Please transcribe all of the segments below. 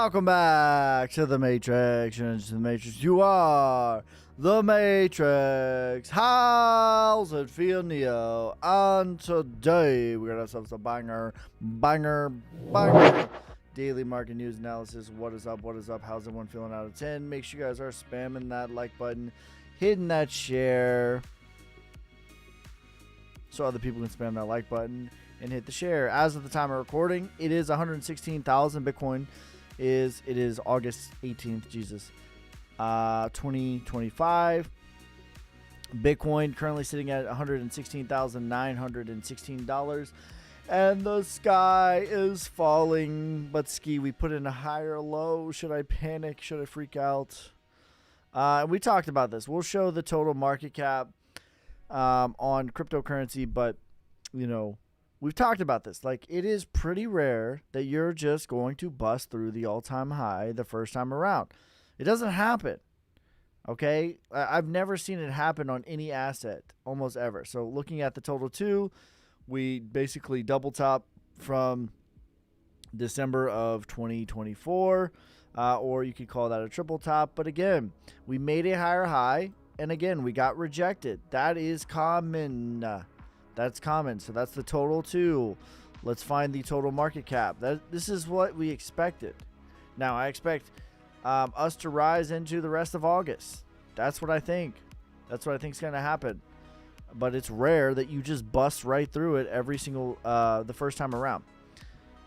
Welcome back to the Matrix. You are the Matrix. How's it feel, Neo? And today we got ourselves a banger daily market news analysis. What is up? How's everyone feeling out of 10? Make sure you guys are spamming that like button, hitting that share, so other people can spam that like button and hit the share. As of the time of recording, it is 116,000 Bitcoin. It is August 18th, 2025. Bitcoin currently sitting at $116,916, and the sky is falling. But ski, we put in a higher low. Should I panic? Should I freak out? We talked about this. We'll show the total market cap on cryptocurrency, but you know, we've talked about this. Like, it is pretty rare that you're just going to bust through the all-time high the first time around. It doesn't happen. Okay? I've never seen it happen on any asset, almost ever. So looking at the total 2, we basically double top from December of 2024, or you could call that a triple top. But again, we made a higher high, and again, we got rejected. That is common. That's common. So that's the total 2. Let's find the total market cap. This is what we expected. Now, I expect us to rise into the rest of August. That's what I think. That's what I think is going to happen. But it's rare that you just bust right through it every single the first time around.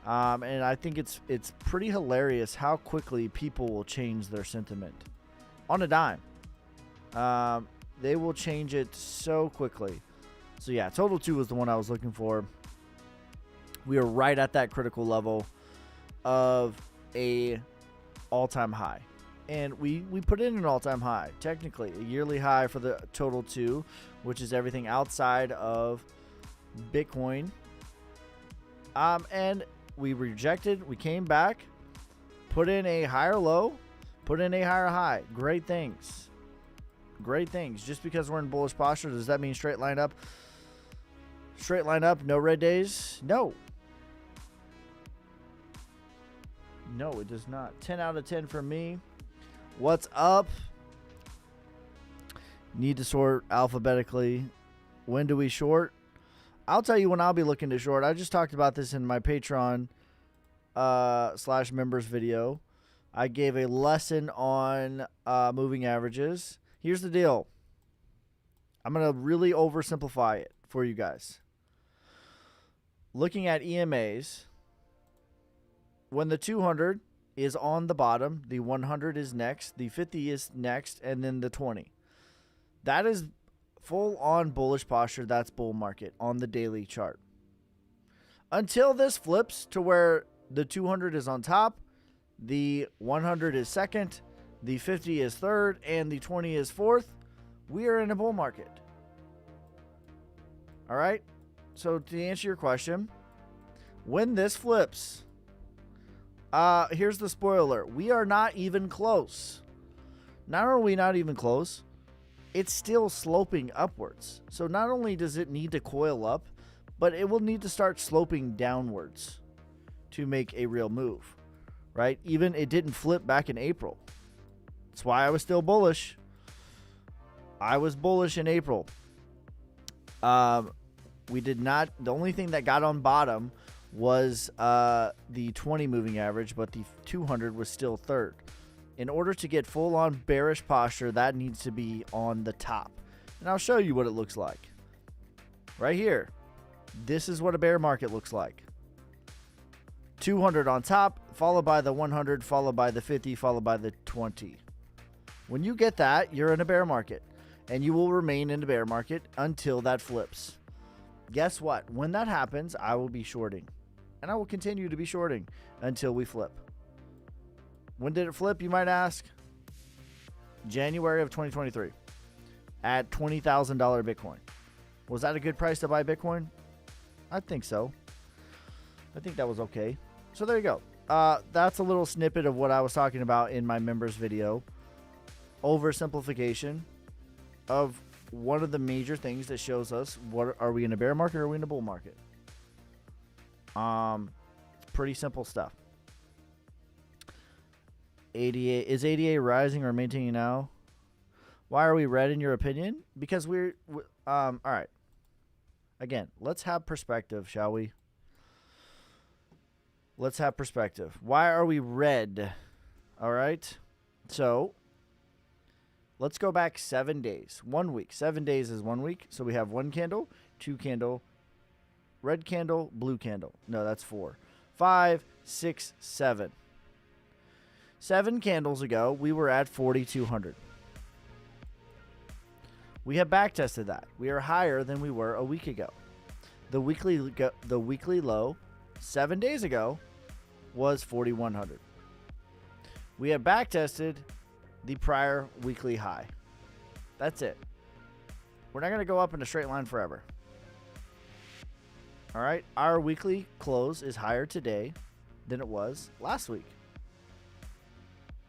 And I think it's pretty hilarious how quickly people will change their sentiment on a dime. They will change it so quickly. So yeah, total 2 was the one I was looking for. We are right at that critical level of a all-time high. And we put in an all-time high, technically, a yearly high for the total 2, which is everything outside of Bitcoin. And we rejected, we came back, put in a higher low, put in a higher high. Great things. Great things. Just because we're in bullish posture, does that mean straight line up? Straight line up, no red days? No. No, it does not. 10 out of 10 for me. What's up? Need to sort alphabetically. When do we short? I'll tell you when I'll be looking to short. I just talked about this in my Patreon /members video. I gave a lesson on moving averages. Here's the deal. I'm going to really oversimplify it for you guys. Looking at EMAs, when the 200 is on the bottom, the 100 is next, the 50 is next, and then the 20. That is full on bullish posture. That's bull market on the daily chart. Until this flips to where the 200 is on top, the 100 is second, the 50 is third, and the 20 is fourth, we are in a bull market. All right? So to answer your question, when this flips, here's the spoiler. We are not even close. Not only are we not even close, it's still sloping upwards. So not only does it need to coil up, but it will need to start sloping downwards to make a real move, right? Even it didn't flip back in April. That's why I was still bullish. I was bullish in April. We did not. The only thing that got on bottom was the 20 moving average, but the 200 was still third. In order to get full on bearish posture, that needs to be on the top. And I'll show you what it looks like. Right here. This is what a bear market looks like. 200 on top, followed by the 100, followed by the 50, followed by the 20. When you get that, you're in a bear market. And you will remain in the bear market until that flips. Guess what? When that happens, I will be shorting. And I will continue to be shorting until we flip. When did it flip, you might ask? January of 2023. At $20,000 Bitcoin. Was that a good price to buy Bitcoin? I think so. I think that was okay. So there you go. That's a little snippet of what I was talking about in my members video. Oversimplification of one of the major things that shows us what are we in a bear market or are we in a bull market. Pretty simple stuff. ADA is ADA rising or maintaining now? Why are we red in your opinion? Because we're all right. Again, let's have perspective, shall we? Let's have perspective. Why are we red? All right. So let's go back 7 days. 1 week. 7 days is 1 week. So we have 1 candle, 2 candle, red candle, blue candle. No, that's 4. 5, 6, 7. 7 candles ago, we were at 4,200. We have backtested that. We are higher than we were a week ago. The weekly low 7 days ago was 4,100. We have backtested the prior weekly high. That's it. We're not going to go up in a straight line forever. All right. Our weekly close is higher today than it was last week.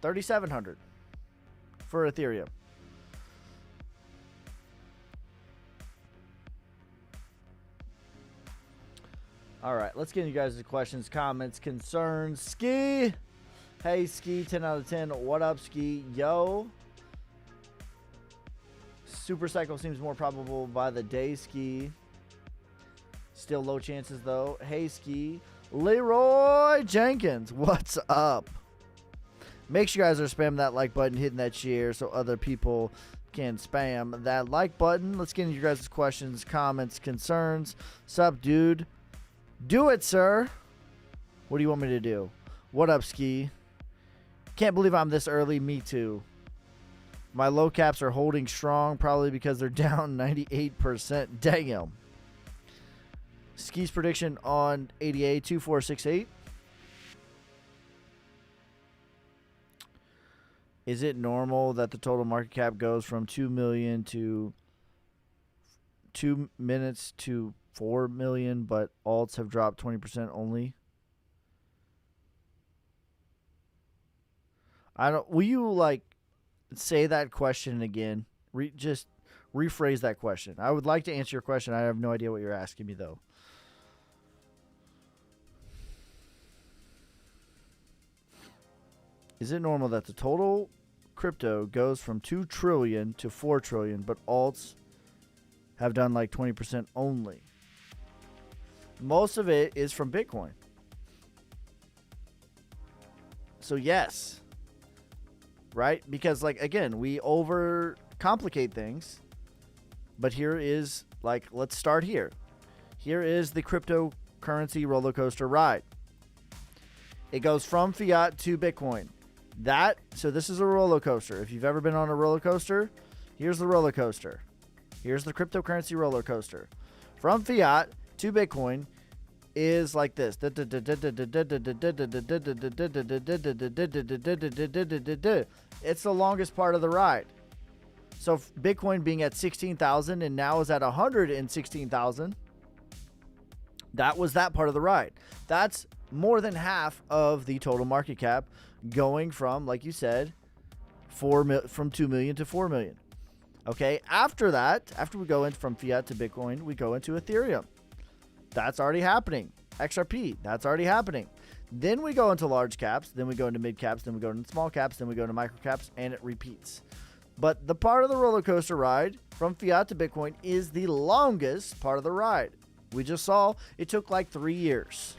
3,700 for Ethereum. All right, let's get you guys' questions, comments, concerns. Ski. Hey, Ski, 10 out of 10. What up, Ski? Yo. Super cycle seems more probable by the day, Ski. Still low chances, though. Hey, Ski. Leroy Jenkins, what's up? Make sure you guys are spamming that like button, hitting that share so other people can spam that like button. Let's get into your guys' questions, comments, concerns. Sup, dude? Do it, sir. What do you want me to do? What up, Ski? Can't believe I'm this early. Me too. My low caps are holding strong, probably because they're down 98%. Damn. Ski's prediction on ADA 2468. Is it normal that the total market cap goes from 2 million to 2 minutes to 4 million, but alts have dropped 20% only? Will you like say that question again? Just rephrase that question. I would like to answer your question. I have no idea what you're asking me though. Is it normal that the total crypto goes from 2 trillion to 4 trillion, but alts have done like 20% only? Most of it is from Bitcoin. So yes. Right? Because like, again, we overcomplicate things. But here is like, let's start here. Here is the cryptocurrency roller coaster ride. It goes from fiat to Bitcoin. So this is a roller coaster. If you've ever been on a roller coaster, here's the roller coaster. Here's the cryptocurrency roller coaster. From fiat to Bitcoin is like this. It's the longest part of the ride. So Bitcoin being at 16,000 and now is at 116,000. That was that part of the ride. That's more than half of the total market cap going from, like you said, from 2 million to 4 million. Okay, after that, after we go in from fiat to Bitcoin, we go into Ethereum. That's already happening. XRP, that's already happening. Then we go into large caps, then we go into mid caps, then we go into small caps, then we go into micro caps, and it repeats. But the part of the roller coaster ride from fiat to Bitcoin is the longest part of the ride. We just saw it took like 3 years.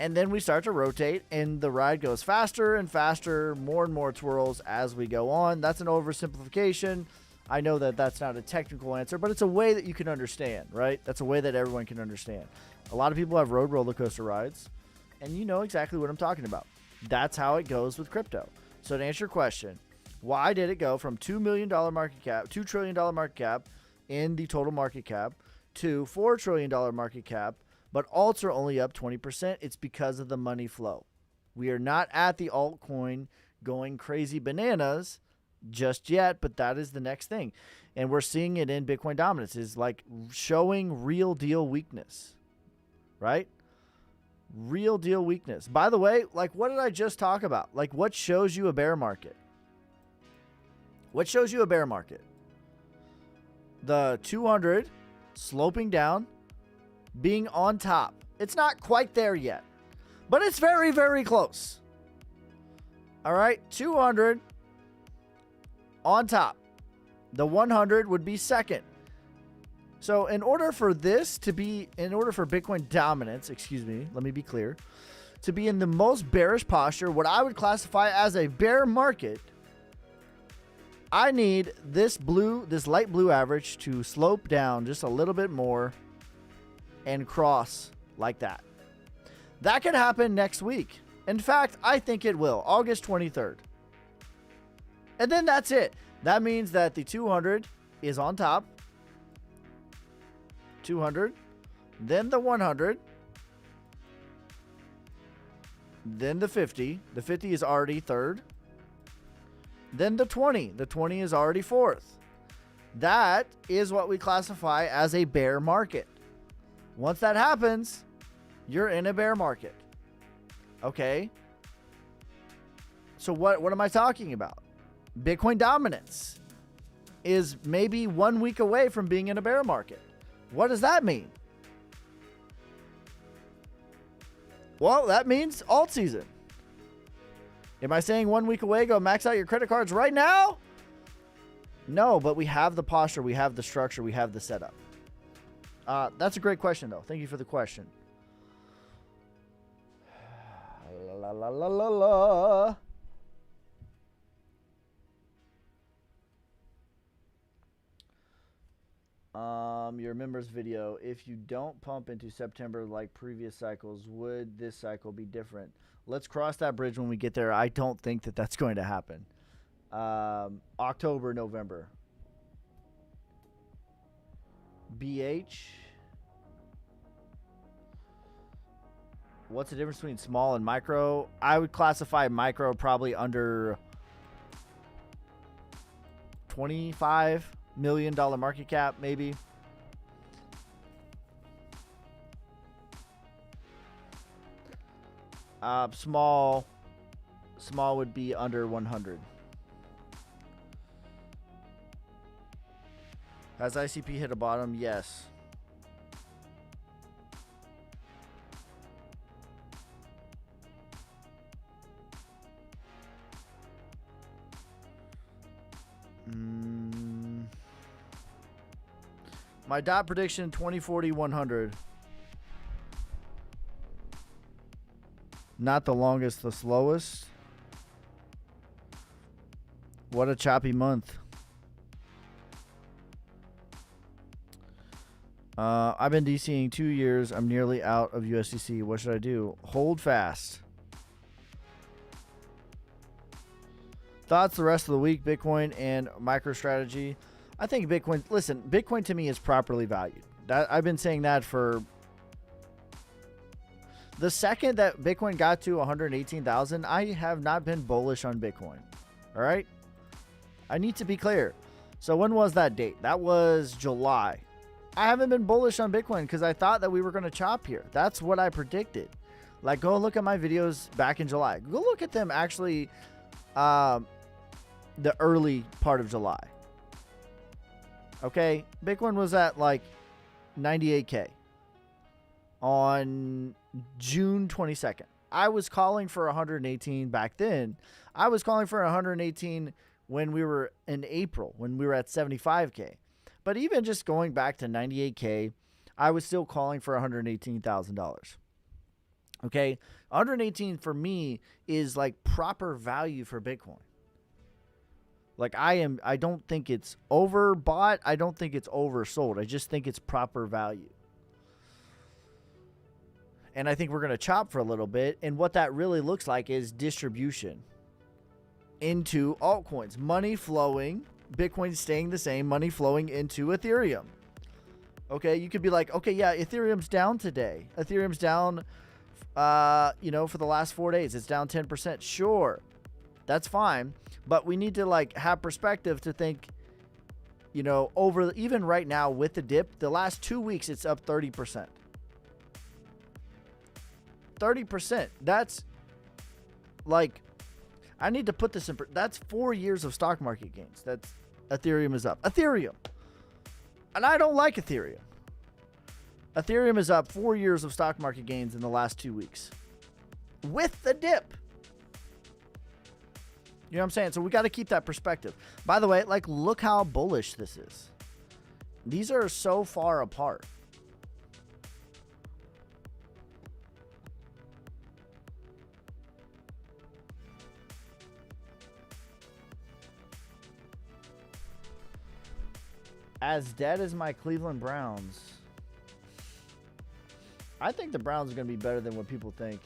And then we start to rotate, and the ride goes faster and faster, more and more twirls as we go on. That's an oversimplification. I know that that's not a technical answer, but it's a way that you can understand, right? That's a way that everyone can understand. A lot of people have rode roller coaster rides, and you know exactly what I'm talking about. That's how it goes with crypto. So to answer your question, why did it go from $2 million market cap, $2 trillion market cap in the total market cap to $4 trillion market cap, but alts are only up 20%? It's because of the money flow. We are not at the altcoin going crazy bananas just yet, but that is the next thing. And we're seeing it in Bitcoin Dominance, is like showing real deal weakness, right? Real deal weakness. By the way, like, what did I just talk about? Like, what shows you a bear market? What shows you a bear market? The 200 sloping down, being on top. It's not quite there yet, but it's very, very close. All right, 200 on top. The 100 would be second. So in order for Bitcoin dominance, let me be clear, to be in the most bearish posture, what I would classify as a bear market, I need this light blue average to slope down just a little bit more and cross like that. That could happen next week. In fact, I think it will, August 23rd. And then that's it. That means that the 200 is on top. 200, then the 100, then the 50. The 50 is already third. Then the 20. The 20 is already fourth. That is what we classify as a bear market. Once that happens, you're in a bear market. Okay. So what am I talking about? Bitcoin dominance is maybe 1 week away from being in a bear market. What does that mean? Well, that means alt season. Am I saying 1 week away, go max out your credit cards right now? No, but we have the posture, we have the structure, we have the setup. That's a great question, though. Thank you for the question. La la la la la. Your members video, if you don't pump into September like previous cycles, would this cycle be different? Let's cross that bridge when we get there. I don't think that that's going to happen. October, November. BH. What's the difference between small and micro? I would classify micro probably under $25 million market cap, maybe. Small would be under 100. Has ICP hit a bottom? Yes. My dot prediction 2040 100. Not the longest, the slowest. What a choppy month. I've been DCing 2 years. I'm nearly out of USDC. What should I do? Hold fast. Thoughts the rest of the week, Bitcoin and MicroStrategy. I think Bitcoin, listen, Bitcoin to me is properly valued. I've been saying that for the second that Bitcoin got to 118,000, I have not been bullish on Bitcoin. All right. I need to be clear. So when was that date? That was July. I haven't been bullish on Bitcoin because I thought that we were going to chop here. That's what I predicted. Like, go look at my videos back in July. Go look at them actually the early part of July. Okay, Bitcoin was at like 98K on June 22nd. I was calling for 118 back then. I was calling for 118 when we were in April, when we were at 75K. But even just going back to 98K, I was still calling for $118,000. Okay, 118 for me is like proper value for Bitcoin. Like I don't think it's overbought. I don't think it's oversold. I just think it's proper value. And I think we're going to chop for a little bit. And what that really looks like is distribution into altcoins. Money flowing, Bitcoin staying the same, money flowing into Ethereum. Okay, you could be like, okay, yeah, Ethereum's down today. Ethereum's down, for the last 4 days. It's down 10%. Sure, that's fine. But we need to like have perspective to think, over even right now with the dip, the last 2 weeks, it's up 30%. 30%. That's like, I need to put this in. That's 4 years of stock market gains. That's Ethereum is up. Ethereum. And I don't like Ethereum. Ethereum is up 4 years of stock market gains in the last 2 weeks. With the dip. You know what I'm saying? So we got to keep that perspective. By the way, like, look how bullish this is. These are so far apart. As dead as my Cleveland Browns. I think the Browns are going to be better than what people think.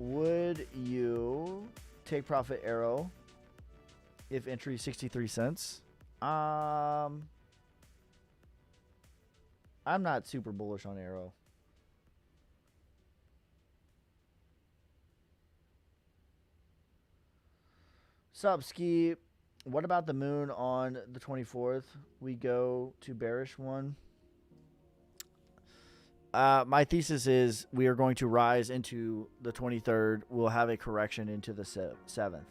Would you take profit arrow if entry 63 cents? I'm not super bullish on arrow. Sup, Ski? What about the moon on the 24th? We go to bearish one. My thesis is we are going to rise into the 23rd. We'll have a correction into the 7th.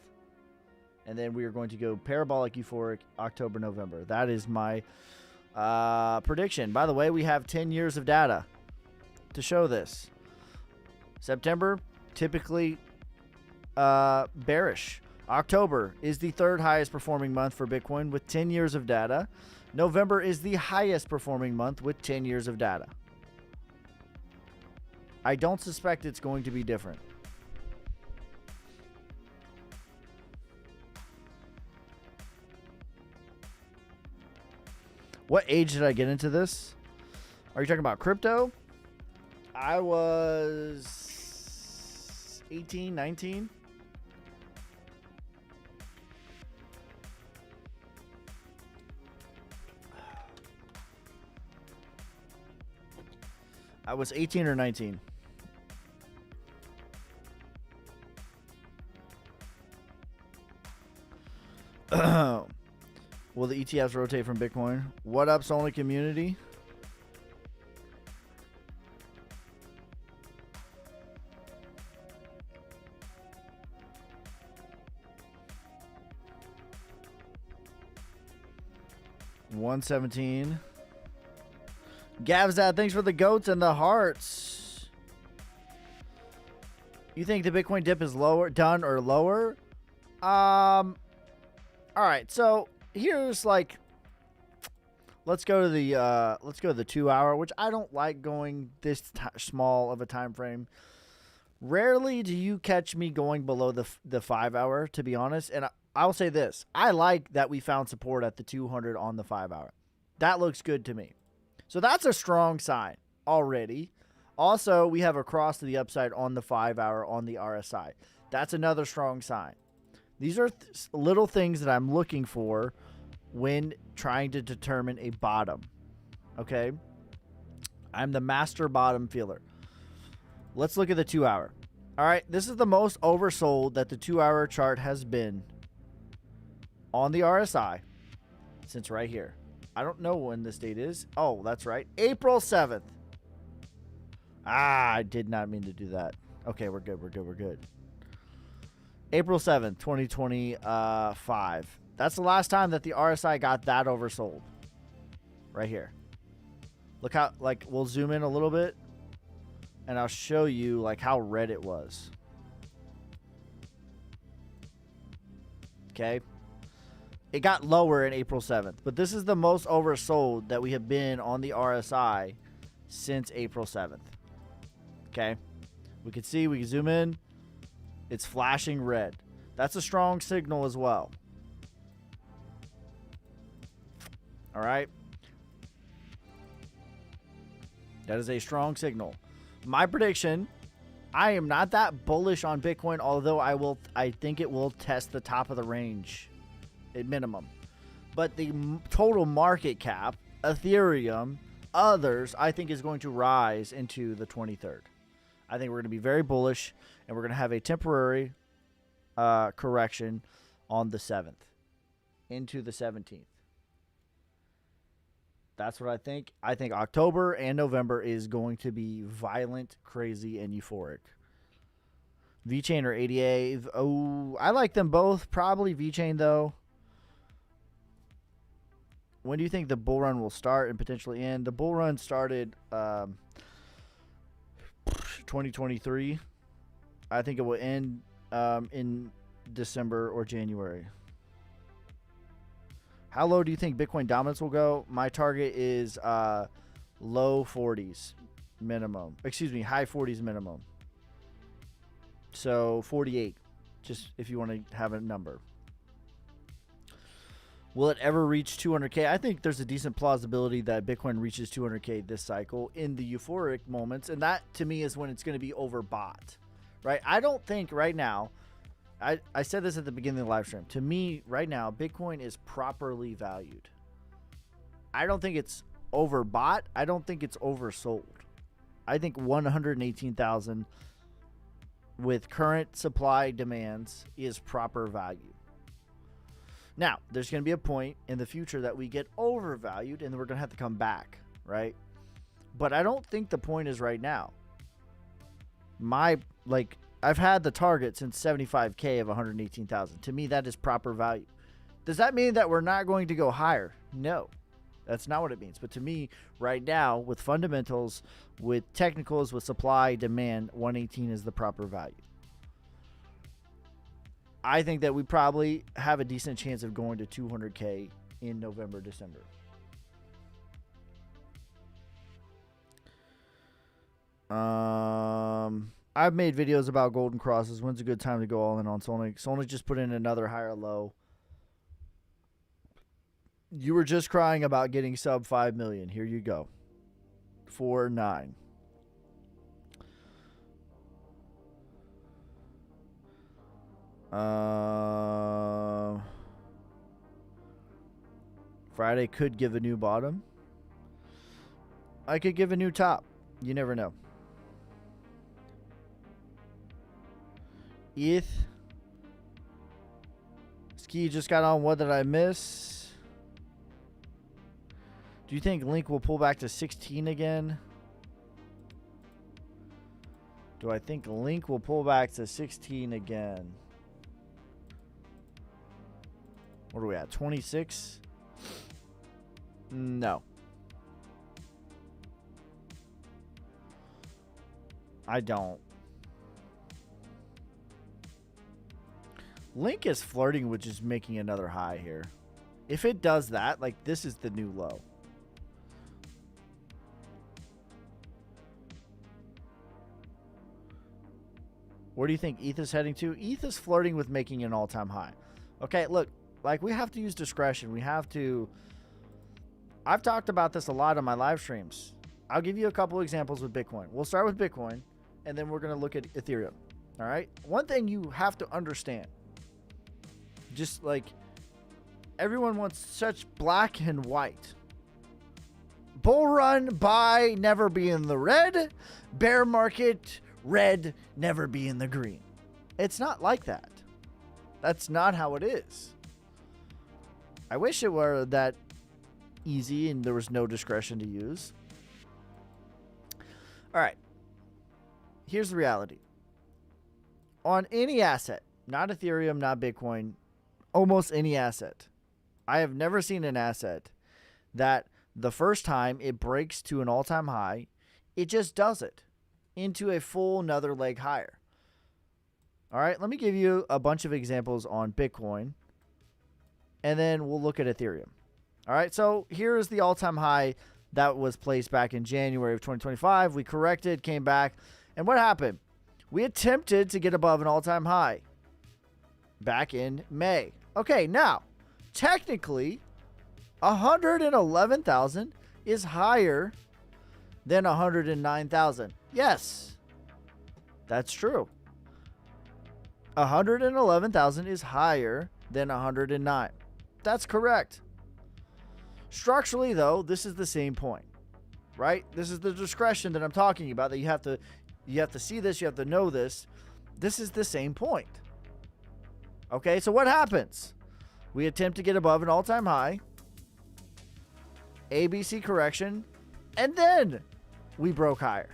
And then we are going to go parabolic euphoric October, November. That is my prediction. By the way, we have 10 years of data to show this. September, typically bearish. October is the third highest performing month for Bitcoin with 10 years of data. November is the highest performing month with 10 years of data. I don't suspect it's going to be different. What age did I get into this? Are you talking about crypto? I was 18, 19. I was 18 or 19. Will the ETFs rotate from Bitcoin? What up, Sony community? $117. Gavzad, thanks for the goats and the hearts. You think the Bitcoin dip is lower, done or lower? All right, so here's like, let's go to the 2 hour, which I don't like going this small of a time frame. Rarely do you catch me going below the 5 hour, to be honest. And I'll say this: I like that we found support at the 200 on the 5 hour. That looks good to me. So that's a strong sign already. Also, we have a cross to the upside on the 5 hour on the RSI. That's another strong sign. These are little things that I'm looking for when trying to determine a bottom. Okay? I'm the master bottom feeler. Let's look at the 2 hour. All right, this is the most oversold that the 2 hour chart has been on the RSI since right here. I don't know when this date is. Oh, that's right. April 7th. I did not mean to do that. Okay, we're good. We're good. We're good. April 7th, 2025. That's the last time that the RSI got that oversold. Right here. Look how, like, we'll zoom in a little bit and I'll show you, like, how red it was. Okay. It got lower in April 7th, but this is the most oversold that we have been on the RSI since April 7th. Okay. We can see, we can zoom in. It's flashing red. That's a strong signal as well. All right. That is a strong signal. My prediction, I am not that bullish on Bitcoin, although I think it will test the top of the range at minimum. But the total market cap, Ethereum, others, I think is going to rise into the 23rd. I think we're going to be very bullish, and we're going to have a temporary correction on the 7th into the 17th. That's what I think. I think October and November is going to be violent, crazy, and euphoric. VeChain or ADA? Oh, I like them both. Probably VeChain, though. When do you think the bull run will start and potentially end? The bull run started 2023. I think it will end in December or January. How low do you think Bitcoin dominance will go? My target is low 40s minimum. Excuse me, high 40s minimum. So 48, just if you want to have a number. Will it ever reach 200K? I think there's a decent plausibility that Bitcoin reaches 200K this cycle in the euphoric moments. And that, to me, is when it's going to be overbought, right? I don't think right now, I said this at the beginning of the live stream. To me, right now, Bitcoin is properly valued. I don't think it's overbought. I don't think it's oversold. I think 118,000 with current supply demands is proper value. Now, there's going to be a point in the future that we get overvalued and then we're going to have to come back, right? But I don't think the point is right now. I've had the target since 75K of 118,000. To me, that is proper value. Does that mean that we're not going to go higher? No, that's not what it means. But to me, right now, with fundamentals, with technicals, with supply, demand, 118 is the proper value. I think that we probably have a decent chance of going to 200K in November, December. I've made videos about golden crosses. When's a good time to go all in on Solnic? Solnic just put in another higher low. You were just crying about getting sub 5 million. Here you go. 4.9. Friday could give a new bottom. I could give a new top. You never know. ETH. Ski just got on. What did I miss? Do you think Link will pull back to 16 again? Do I think Link will pull back to 16 again? What are we at? 26? No. I don't. Link is flirting with just making another high here. If it does that, like, this is the new low. Where do you think ETH is heading to? ETH is flirting with making an all-time high. Okay, look, like, we have to use discretion. We have to... I've talked about this a lot on my live streams. I'll give you a couple examples with Bitcoin. We'll start with Bitcoin, and then we're going to look at Ethereum. All right? One thing you have to understand, just like everyone wants such black and white. Bull run, buy, never be in the red. Bear market, red, never be in the green. It's not like that. That's not how it is. I wish it were that easy and there was no discretion to use. All right. Here's the reality. On any asset, not Ethereum, not Bitcoin, almost any asset, I have never seen an asset that the first time it breaks to an all-time high, it just does it into a full another leg higher. All right, let me give you a bunch of examples on Bitcoin, and then we'll look at Ethereum. All right, so here's the all-time high that was placed back in January of 2025. We corrected, came back, and what happened? We attempted to get above an all-time high back in May. Okay, now, technically, 111,000 is higher than 109,000. Yes, that's true. 111,000 is higher than 109. That's correct. Structurally, though, this is the same point, right? This is the discretion that I'm talking about, that you have to see this, you have to know this. This is the same point. Okay, so what happens? We attempt to get above an all-time high, ABC correction, and then we broke higher.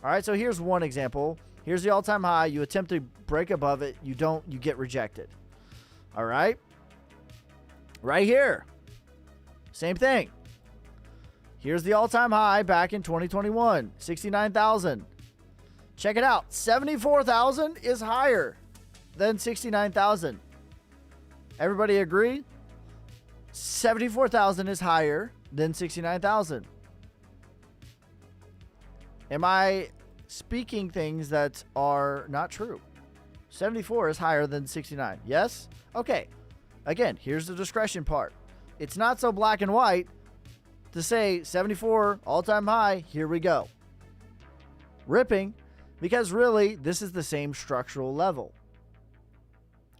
All right, so here's one example. Here's the all-time high. You attempt to break above it. You don't. You get rejected. All right. Right here. Same thing. Here's the all-time high back in 2021, 69,000. Check it out. 74,000 is higher than 69,000. Everybody agree? 74,000 is higher than 69,000. Am I speaking things that are not true? 74 is higher than 69. Yes? Okay. Again, here's the discretion part. It's not so black and white to say 74 all-time high, here we go. Ripping, because really, this is the same structural level.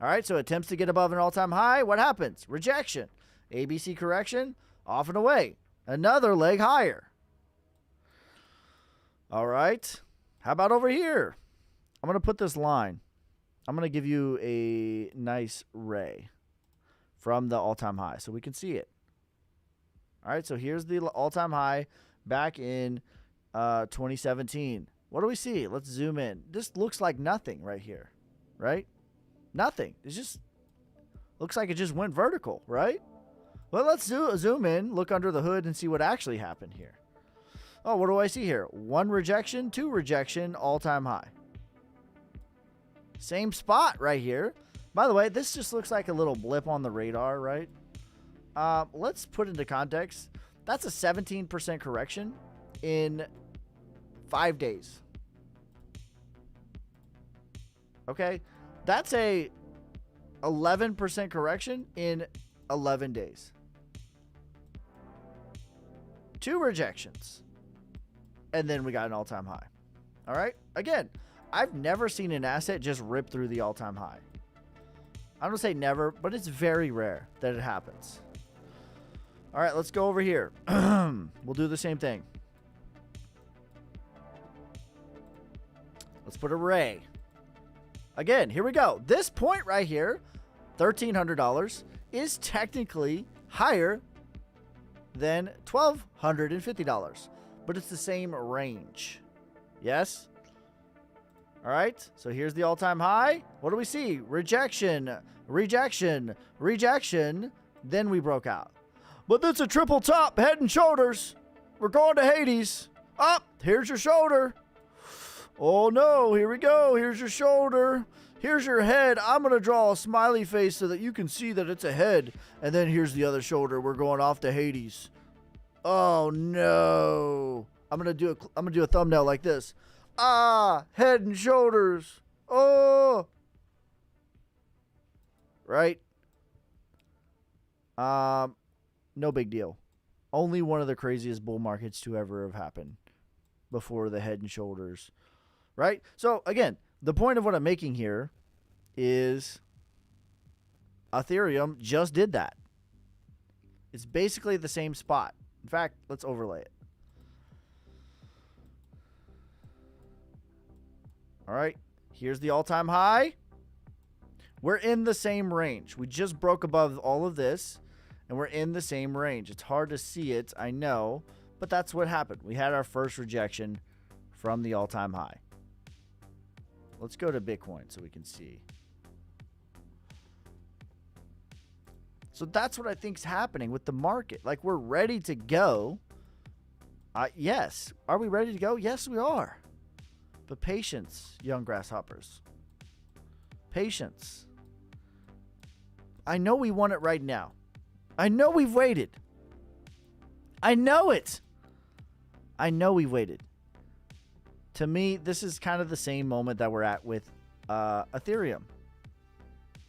All right, so attempts to get above an all-time high, what happens? Rejection. ABC correction, off and away. Another leg higher. All right, how about over here? I'm going to put this line. I'm going to give you a nice ray from the all-time high so we can see it. All right, so here's the all-time high back in 2017. What do we see? Let's zoom in. This looks like nothing right here, right? Nothing. It just looks like it just went vertical, right? Well, let's zoom in, look under the hood, and see what actually happened here. Oh, what do I see here? 1 rejection, 2 rejection, all-time high. Same spot right here. By the way, this just looks like a little blip on the radar, right? Let's put into context. That's a 17% correction in 5 days. Okay? That's a 11% correction in 11 days. 2 rejections. And then we got an all-time high. All right? Again, I've never seen an asset just rip through the all-time high. I don't say never, but it's very rare that it happens. All right, let's go over here. We'll do the same thing. Let's put a ray. Again, here we go. This point right here, $1,300, is technically higher than $1,250, but it's the same range. Yes? All right, so here's the all-time high. What do we see? Rejection, rejection, rejection. Then we broke out. But it's a triple top, head and shoulders. We're going to Hades. Up, here's your shoulder. Oh no, here we go. Here's your shoulder. Here's your head. I'm going to draw a smiley face so that you can see that it's a head. And then here's the other shoulder. We're going off to Hades. Oh no. I'm going to do a thumbnail like this. Ah, head and shoulders. Oh. Right? No big deal. Only one of the craziest bull markets to ever have happened before the head and shoulders. Right? So, again, the point of what I'm making here is Ethereum just did that. It's basically the same spot. In fact, let's overlay it. All right, here's the all-time high. We're in the same range. We just broke above all of this, and we're in the same range. It's hard to see it, I know, but that's what happened. We had our first rejection from the all-time high. Let's go to Bitcoin so we can see. So that's what I think is happening with the market. Like, we're ready to go. Yes. Are we ready to go? Yes, we are. But patience, young grasshoppers. Patience. I know we want it right now. I know we've waited. I know it. I know we've waited. To me, this is kind of the same moment that we're at with Ethereum.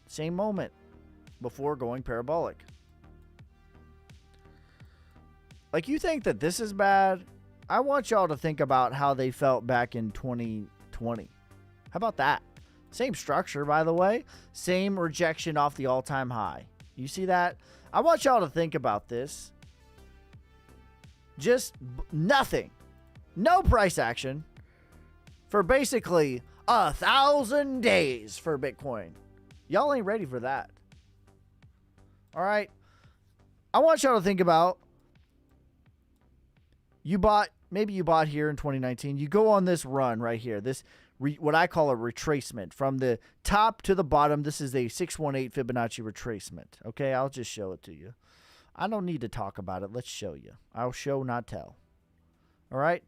Same moment before going parabolic. Like, you think that this is bad? I want y'all to think about how they felt back in 2020. How about that? Same structure, by the way. Same rejection off the all-time high. You see that? I want y'all to think about this. Just nothing. No price action for basically 1,000 days for Bitcoin. Y'all ain't ready for that. All right. I want y'all to think about, maybe you bought here in 2019. You go on this run right here. This, what I call a retracement from the top to the bottom. This is a 618 Fibonacci retracement. Okay, I'll just show it to you. I don't need to talk about it. Let's show you. I'll show, not tell. All right.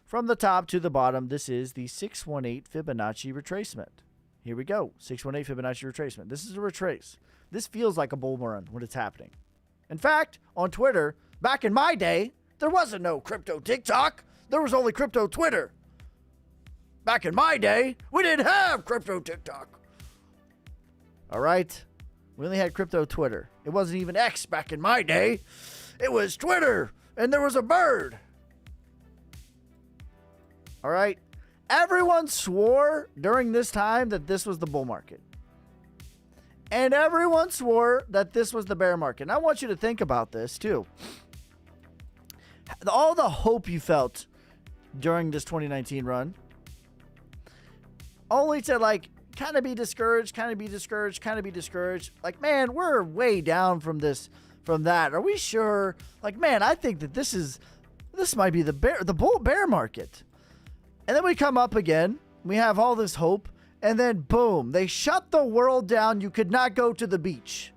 From the top to the bottom, this is the 618 Fibonacci retracement. Here we go. 618 Fibonacci retracement. This is a retrace. This feels like a bull run when it's happening. In fact, on Twitter, back in my day, there wasn't no crypto TikTok. There was only crypto Twitter. Back in my day, we didn't have crypto TikTok. All right? We only had crypto Twitter. It wasn't even X back in my day. It was Twitter, and there was a bird. All right? Everyone swore during this time that this was the bull market. And everyone swore that this was the bear market. And I want you to think about this, too. All the hope you felt during this 2019 run, only to, like, kind of be discouraged, kind of be discouraged, kind of be discouraged. Like, man, we're way down from this, from that. Are we sure? Like, man, I think that this might be the bull bear market. And then we come up again. We have all this hope. And then, boom, they shut the world down. You could not go to the beach.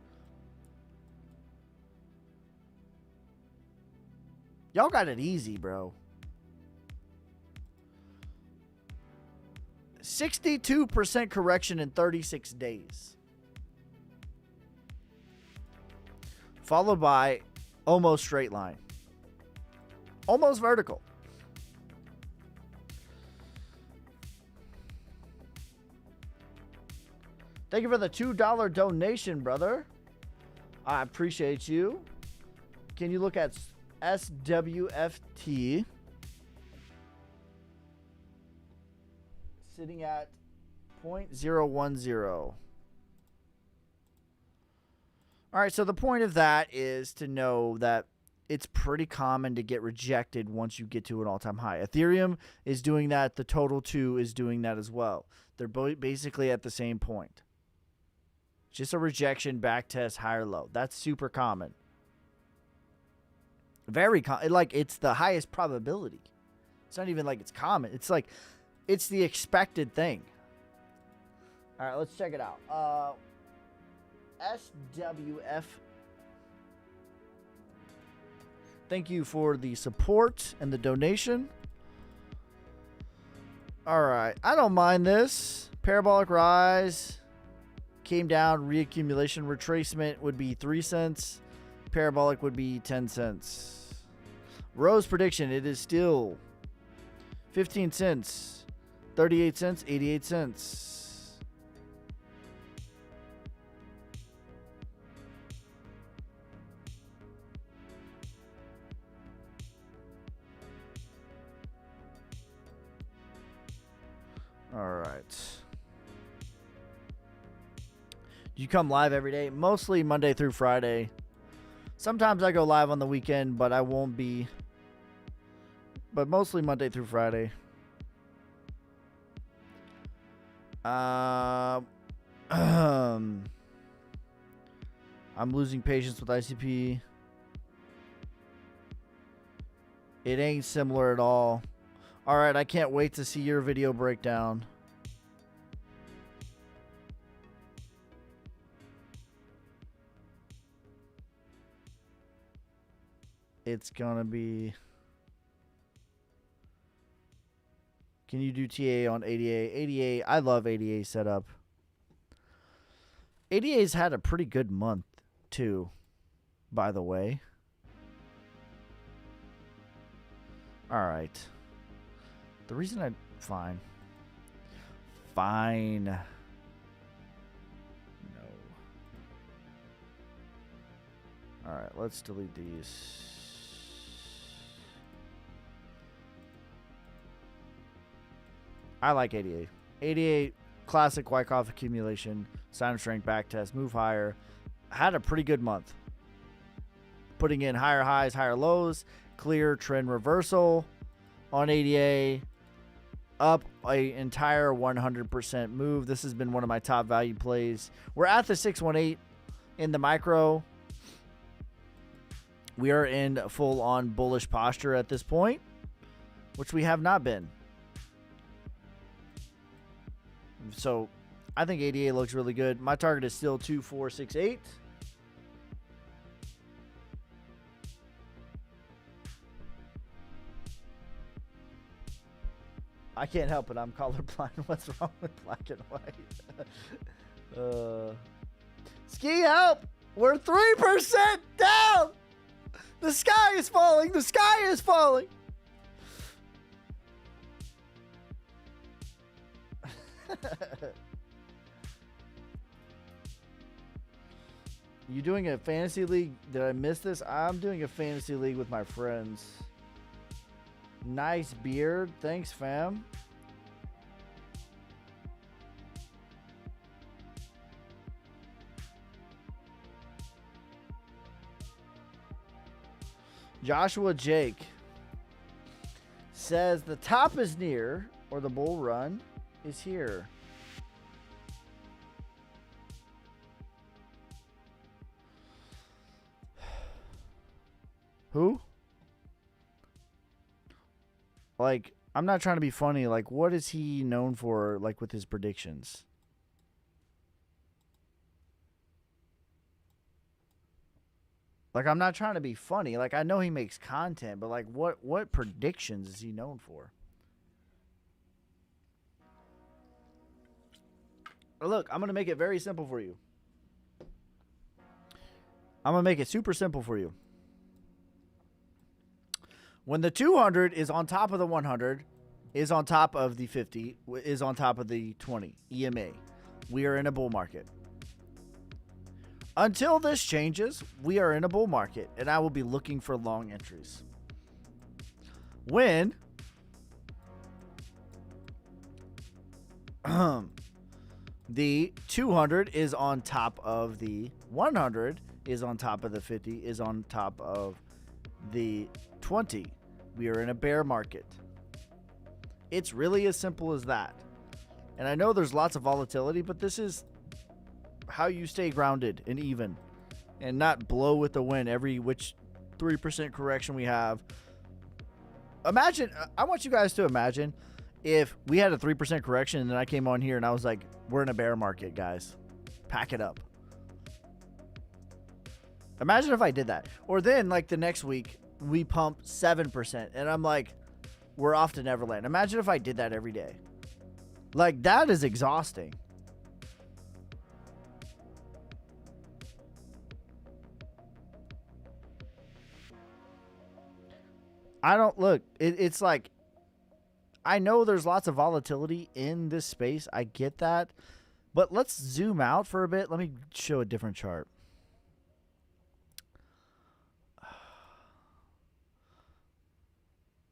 Y'all got it easy, bro. 62% correction in 36 days. Followed by almost straight line. Almost vertical. Thank you for the $2 donation, brother. I appreciate you. Can you look at SWFT? Sitting at 0.010. All right, so the point of that is to know that it's pretty common to get rejected once you get to an all-time high. Ethereum is doing that. The Total 2 is doing that as well. They're both basically at the same point. Just a rejection, back test, higher low. That's super common. Very common. Like, it's the highest probability. It's not even like it's common. It's like, it's the expected thing. All right, let's check it out. SWF. Thank you for the support and the donation. All right, I don't mind this. Parabolic rise. Came down, reaccumulation, retracement would be 3 cents. Parabolic would be 10 cents. Rose prediction, it is still 15 cents, 38 cents, 88 cents. All right. You come live every day, mostly Monday through Friday. Sometimes I go live on the weekend, but I won't be. But mostly Monday through Friday. I'm losing patience with ICP. It ain't similar at all. All right, I can't wait to see your video breakdown. It's gonna be. Can you do TA on ADA? ADA, I love ADA setup. ADA's had a pretty good month, too, by the way. Alright. The reason I... Fine. Fine. No. Alright, let's delete these. I like 88. 88, classic Wyckoff accumulation, sound strength backtest, move higher. Had a pretty good month. Putting in higher highs, higher lows, clear trend reversal on 88. Up an entire 100% move. This has been one of my top value plays. We're at the 618 in the micro. We are in full-on bullish posture at this point, which we have not been. So I think 88 looks really good. My target is still 2468. I can't help it. I'm colorblind. What's wrong with black and white? Ski, help! We're 3% down! The sky is falling! The sky is falling! You doing a fantasy league? Did I miss this? I'm doing a fantasy league with my friends. Nice beard. Thanks, fam. Joshua Jake says the top is near, or the bull run is here. Who? Like, I'm not trying to be funny. Like, what is he known for, like, with his predictions? Like, I'm not trying to be funny. Like, I know he makes content, but, like, what predictions is he known for? Look, I'm going to make it very simple for you. I'm going to make it super simple for you. When the 200 is on top of the 100, is on top of the 50, is on top of the 20, EMA, we are in a bull market. Until this changes, we are in a bull market, and I will be looking for long entries. When the 200 is on top of the 100, is on top of the 50, is on top of the 20, we are in a bear market. It's really as simple as that. And I know there's lots of volatility, but this is how you stay grounded and even and not blow with the wind every which 3% correction we have. Imagine, I want you guys to imagine if we had a 3% correction and then I came on here and I was like, we're in a bear market, guys. Pack it up. Imagine if I did that. Or then, like, the next week, we pump 7%, and I'm like, we're off to Neverland. Imagine if I did that every day. Like, that is exhausting. I don't, look, it's like, I know there's lots of volatility in this space. I get that. But let's zoom out for a bit. Let me show a different chart.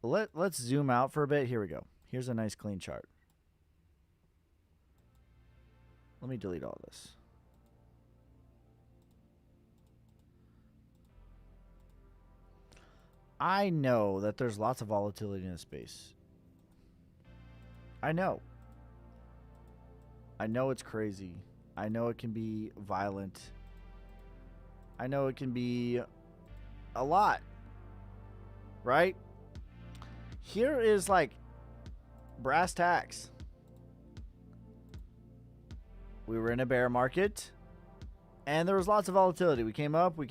Let's zoom out for a bit. Here we go. Here's a nice clean chart. Let me delete all this. I know that there's lots of volatility in this space. I know. I know it's crazy. I know it can be violent. I know it can be a lot. Right? Here is like brass tacks. We were in a bear market and there was lots of volatility. We came up, we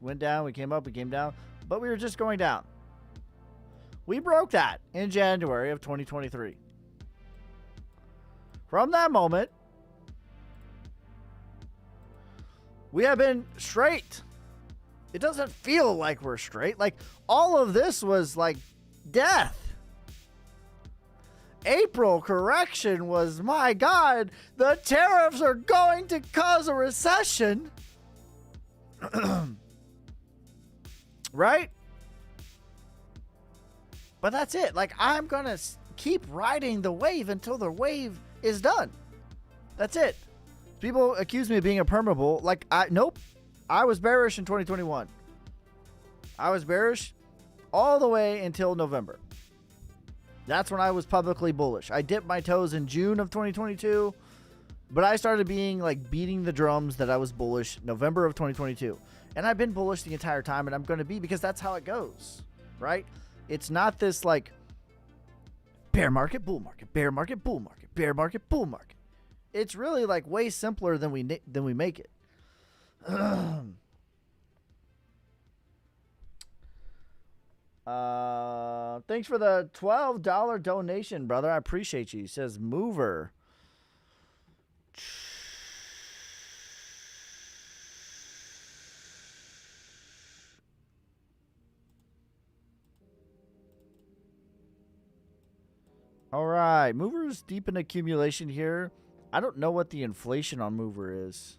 went down, we came up, we came down, but we were just going down. We broke that in January of 2023. From that moment, we have been straight. It doesn't feel like we're straight. Like, all of this was like death. April correction was, my God, the tariffs are going to cause a recession. Right? But that's it. Like, I'm going to keep riding the wave until the wave is done. That's it. People accuse me of being a permabull. Like, nope. I was bearish in 2021. I was bearish all the way until November. That's when I was publicly bullish. I dipped my toes in June of 2022, but I started being like beating the drums that I was bullish November of 2022. And I've been bullish the entire time, and I'm going to be, because that's how it goes, right? It's not this like bear market, bull market, bear market, bull market, bear market, bull market. It's really like way simpler than we make it. Thanks for the $12 donation, brother. I appreciate you. He says mover. All right, mover's deep in accumulation here. I don't know what the inflation on mover is.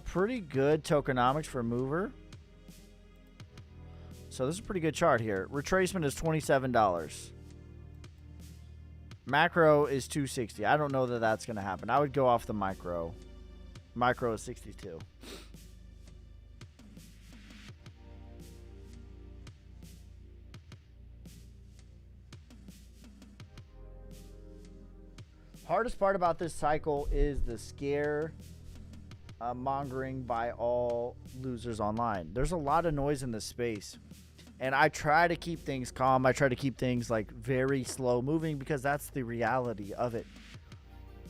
Pretty good tokenomics for mover. So this is a pretty good chart here. Retracement is $27. Macro is 260. I don't know that that's going to happen. I would go off the micro. Micro is 62. Hardest part about this cycle is the scare mongering by all losers online. There's a lot of noise in this space. And I try to keep things calm. I try to keep things like very slow moving because that's the reality of it.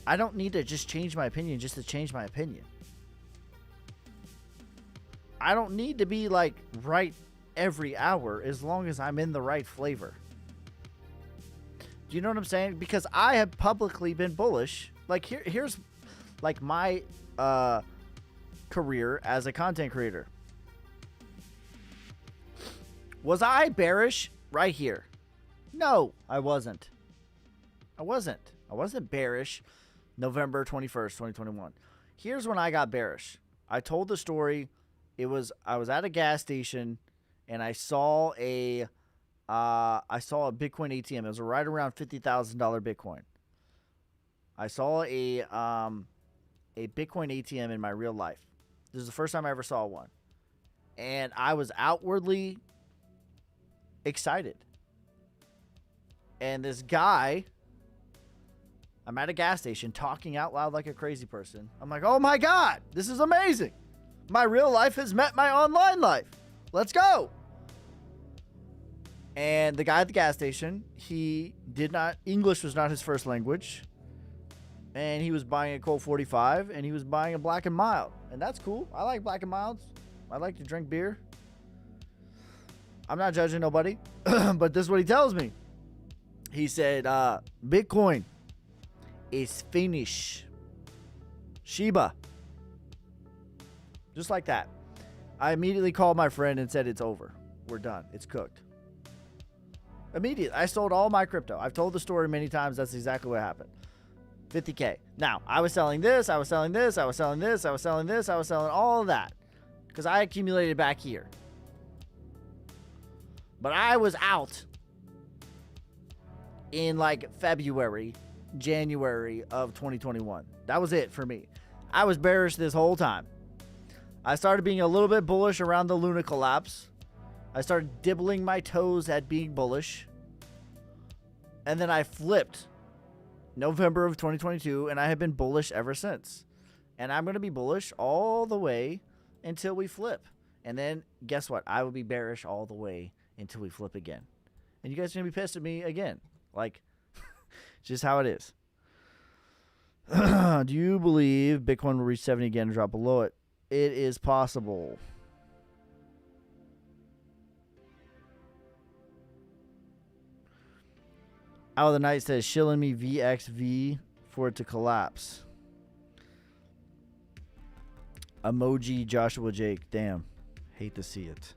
I don't need to just change my opinion just to change my opinion. I don't need to be like right every hour as long as I'm in the right flavor. Do you know what I'm saying? Because I have publicly been bullish. Like here's like my career as a content creator. Was I bearish right here? No, I wasn't. I wasn't bearish November 21st, 2021. Here's when I got bearish. I told the story. I was at a gas station and I saw a Bitcoin ATM. It was right around $50,000 Bitcoin. I saw a Bitcoin ATM in my real life. This is the first time I ever saw one. And I was outwardly excited. And this guy, I'm at a gas station talking out loud like a crazy person. I'm like, oh my God, this is amazing. My real life has met my online life. Let's go. And the guy at the gas station, English was not his first language. And he was buying a Colt 45 and he was buying a Black and Mild. And that's cool. I like Black and Milds. I like to drink beer. I'm not judging nobody, but this is what he tells me. He said, Bitcoin is finished. Shiba. Just like that. I immediately called my friend and said, it's over. We're done. It's cooked. Immediately. I sold all my crypto. I've told the story many times. That's exactly what happened. 50K. Now, I was selling this. I was selling this. I was selling this. I was selling this. I was selling all of that because I accumulated back here. But I was out in like February, January of 2021. That was it for me. I was bearish this whole time. I started being a little bit bullish around the Luna collapse. I started dibbling my toes at being bullish. And then I flipped November of 2022, and I have been bullish ever since. And I'm going to be bullish all the way until we flip. And then guess what? I will be bearish all the way until we flip again. And you guys are going to be pissed at me again. Like, just how it is. Do you believe Bitcoin will reach 70 again and drop below it? It is possible. Out of the Night says, shilling me VXV for it to collapse. Emoji Joshua Jake. Damn. Hate to see it.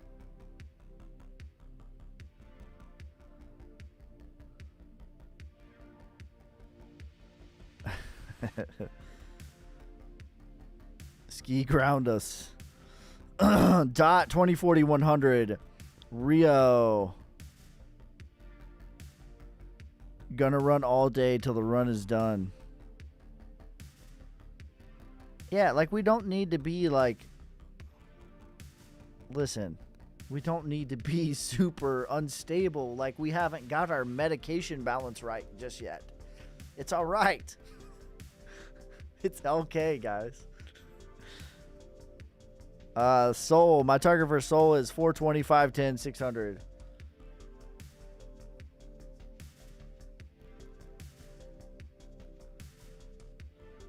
Ski ground us. Dot 2040 100. Rio. Gonna run all day till the run is done. Yeah, like we don't need to be like. Listen, we don't need to be super unstable. Like we haven't got our medication balance right just yet. It's all right. It's okay, guys. Soul. My target for Soul is 420, 510, 600.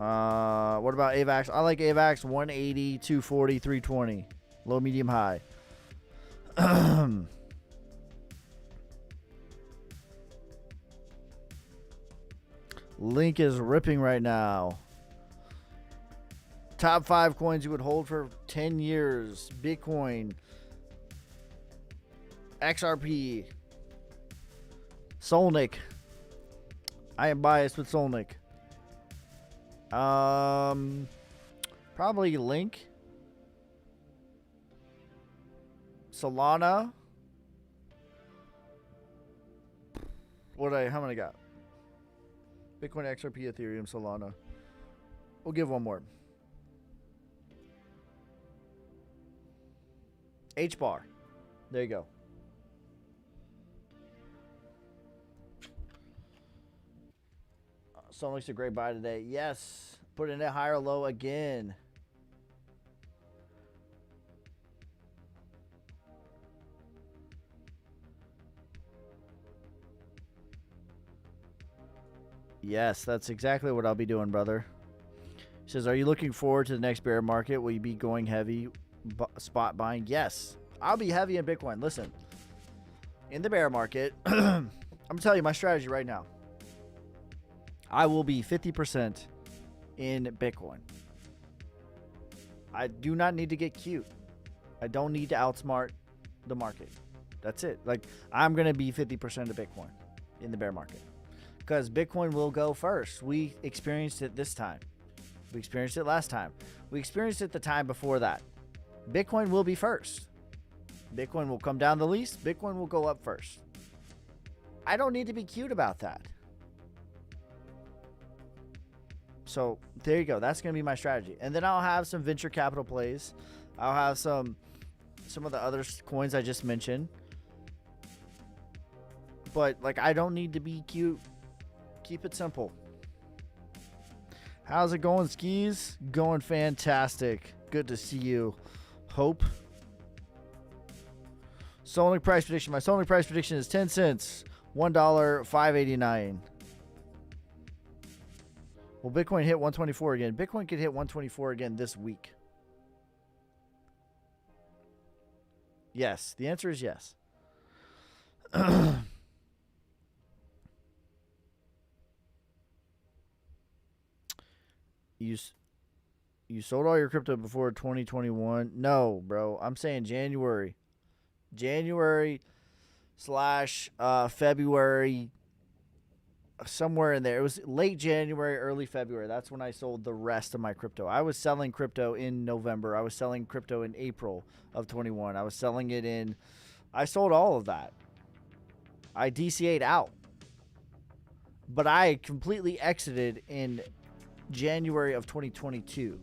What about AVAX? I like AVAX 180, 240, 320. Low, medium, high. Link is ripping right now. Top 5 coins you would hold for 10 years. Bitcoin. XRP. Solnick. I am biased with Solnick. Probably Link. Solana. How many I got? Bitcoin, XRP, Ethereum, Solana. We'll give one more. HBAR. There you go. Sonic's a great buy today. Yes. Put in a higher low again. Yes, that's exactly what I'll be doing, brother. He says, are you looking forward to the next bear market? Will you be going heavy spot buying? Yes. I'll be heavy in Bitcoin. Listen, in the bear market, I'm going to tell you my strategy right now. I will be 50% in Bitcoin. I do not need to get cute. I don't need to outsmart the market. That's it. Like, I'm going to be 50% of Bitcoin in the bear market. Because Bitcoin will go first. We experienced it this time. We experienced it last time. We experienced it the time before that. Bitcoin will be first. Bitcoin will come down the least. Bitcoin will go up first. I don't need to be cute about that. So there you go. That's going to be my strategy. And then I'll have some venture capital plays. I'll have some of the other coins I just mentioned. But like, I don't need to be cute. Keep it simple. How's it going, Skis? Going fantastic. Good to see you. Hope. Solnick price prediction. My Solnick price prediction is 10 cents. $1, $5.89. Will Bitcoin hit 124 again? Bitcoin could hit 124 again this week. Yes. The answer is yes. You sold all your crypto before 2021? No, bro. I'm saying January. January / February. Somewhere in there. It was late January, early February. That's when I sold the rest of my crypto. I was selling crypto in November. I was selling crypto in April of 21. I was selling it in... I sold all of that. I DCA'd out. But I completely exited in January of 2022.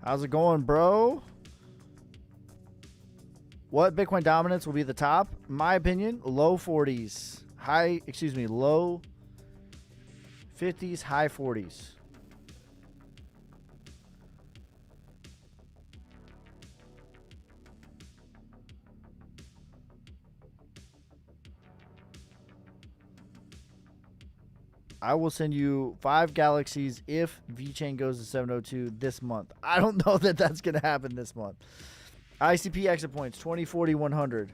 How's it going, bro? What Bitcoin dominance will be the top? In my opinion, low 40s. Low 50s, high 40s. I will send you 5 galaxies if VeChain goes to 702 this month. I don't know that that's going to happen this month. ICP exit points, 20, 40, 100.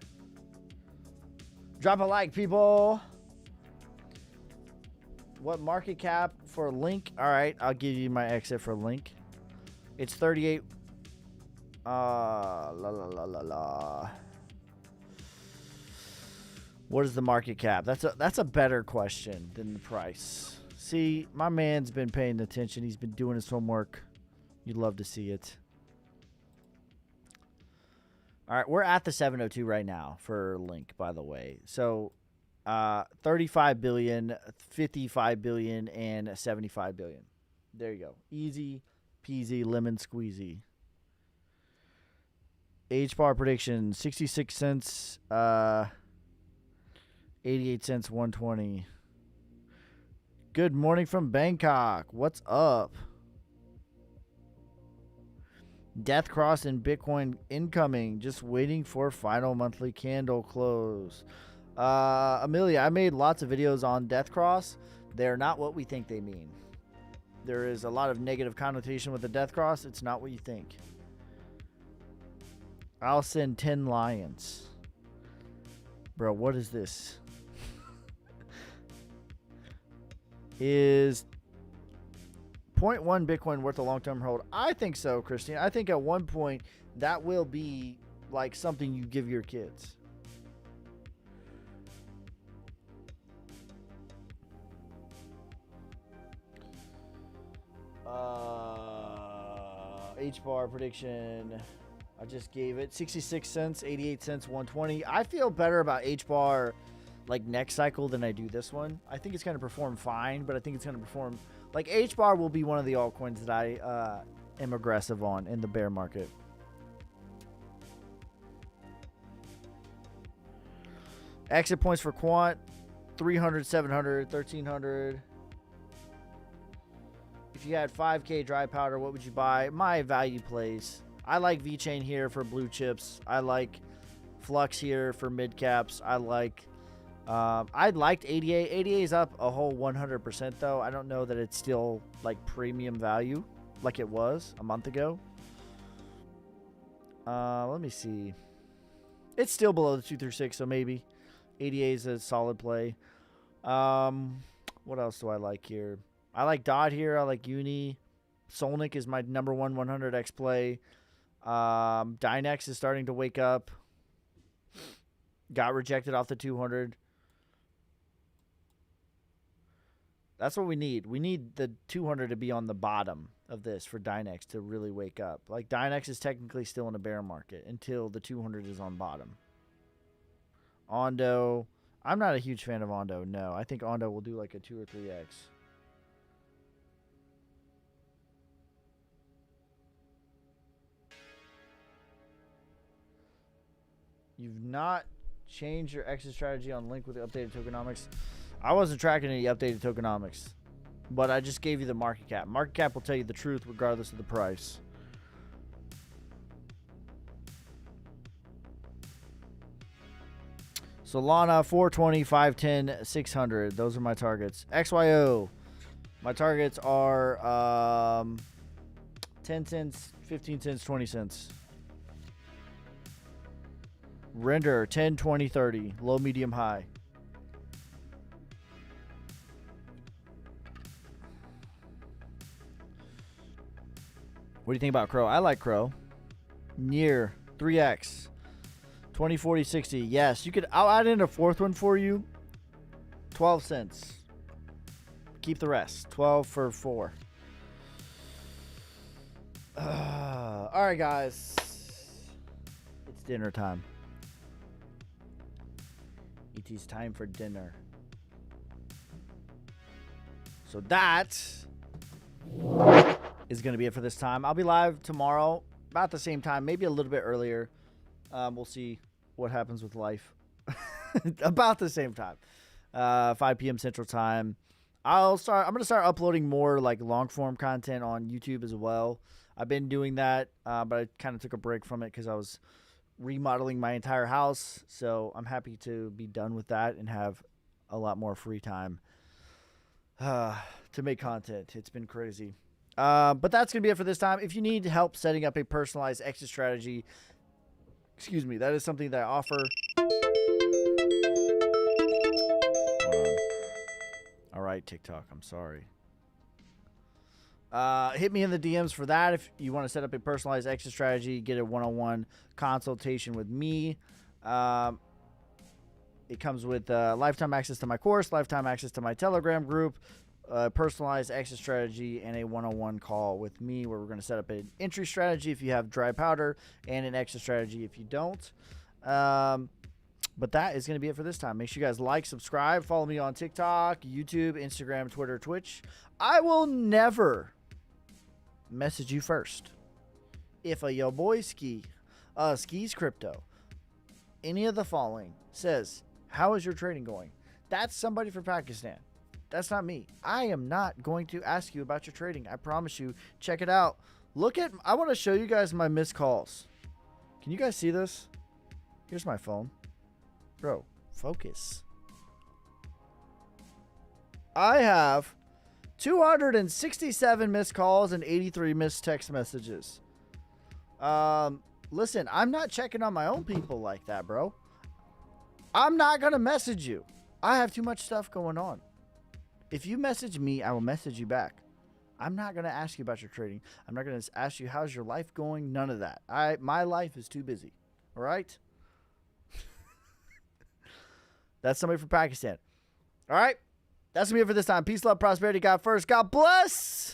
Drop a like, people. What market cap for Link? All right, I'll give you my exit for Link. It's 38. What is the market cap? That's a better question than the price. See, my man's been paying attention. He's been doing his homework. You'd love to see it. All right, we're at the 702 right now for Link, by the way. So, 35 billion, 55 billion, and 75 billion. There you go. Easy peasy lemon squeezy. HBAR prediction, 66 cents, 88 cents, 120. Good morning from Bangkok. What's up? Death cross in Bitcoin incoming. Just waiting for final monthly candle close. Amelia, I made lots of videos on death cross. They're not what we think they mean. There is a lot of negative connotation with the death cross. It's not what you think. I'll send 10 lions. Bro, what is this? Is 0.1 Bitcoin worth a long-term hold? I think so, Christine. I think at one point that will be like something you give your kids. H-bar prediction. I just gave it 66 cents, 88 cents, 120. I feel better about H-bar like next cycle than I do this one. I think it's going to perform fine, but I think it's going to perform like H-bar will be one of the altcoins that I am aggressive on in the bear market. Exit points for quant 300, 700, 1300. If you had 5K dry powder, what would you buy? My value plays. I like VeChain here for blue chips. I like Flux here for mid caps. I liked ADA. ADA is up a whole 100% though. I don't know that it's still like premium value like it was a month ago. Let me see. It's still below the 236, so maybe ADA is a solid play. What else do I like here? I like DOT here. I like Uni. Solnic is my number one 100x play. Dynex is starting to wake up. Got rejected off the 200. That's what we need. We need the 200 to be on the bottom of this for Dynex to really wake up. Like Dynex is technically still in a bear market until the 200 is on bottom. Ondo. I'm not a huge fan of Ondo. No, I think Ondo will do like a 2 or 3x. You've not changed your exit strategy on Link with the updated tokenomics. I wasn't tracking any updated tokenomics, but I just gave you the market cap. Market cap will tell you the truth regardless of the price. Solana 420, 510, 600. Those are my targets. XYO. My targets are 10 cents, 15 cents, 20 cents. Render 10, 20, 30. Low, medium, high. What do you think about Crow? I like Crow. Near 3x. 20, 40, 60. Yes, you could. I'll add in a fourth one for you. 12 cents. Keep the rest. 12 for 4. All right, guys. It's dinner time. It's time for dinner. So that is going to be it for this time. I'll be live tomorrow about the same time, maybe a little bit earlier. We'll see what happens with life. About the same time. 5 p.m. Central Time. I'm going to start uploading more like long form content on YouTube as well. I've been doing that, but I kind of took a break from it because I was remodeling my entire house. So I'm happy to be done with that and have a lot more free time to make content. It's been crazy. But that's going to be it for this time. If you need help setting up a personalized exit strategy, excuse me, that is something that I offer. All right, TikTok, I'm sorry. Hit me in the DMs for that if you want to set up a personalized exit strategy, get a one-on-one consultation with me. It comes with lifetime access to my course, lifetime access to my Telegram group, personalized exit strategy, and a one-on-one call with me where we're going to set up an entry strategy if you have dry powder and an exit strategy if you don't. But that is going to be it for this time. Make sure you guys like, subscribe, follow me on TikTok, YouTube, Instagram, Twitter, Twitch. I will never message you first. If a yo boy skis crypto, any of the following says, how is your trading going? That's somebody from Pakistan. That's not me. I am not going to ask you about your trading. I promise you. Check it out. Look at, I want to show you guys my missed calls. Can you guys see this? Here's my phone. Bro, focus. I have 267 missed calls and 83 missed text messages. Listen, I'm not checking on my own people like that, bro. I'm not going to message you. I have too much stuff going on. If you message me, I will message you back. I'm not going to ask you about your trading. I'm not going to ask you how's your life going. None of that. My life is too busy. All right? That's somebody from Pakistan. All right? That's going to be it for this time. Peace, love, prosperity. God first. God bless.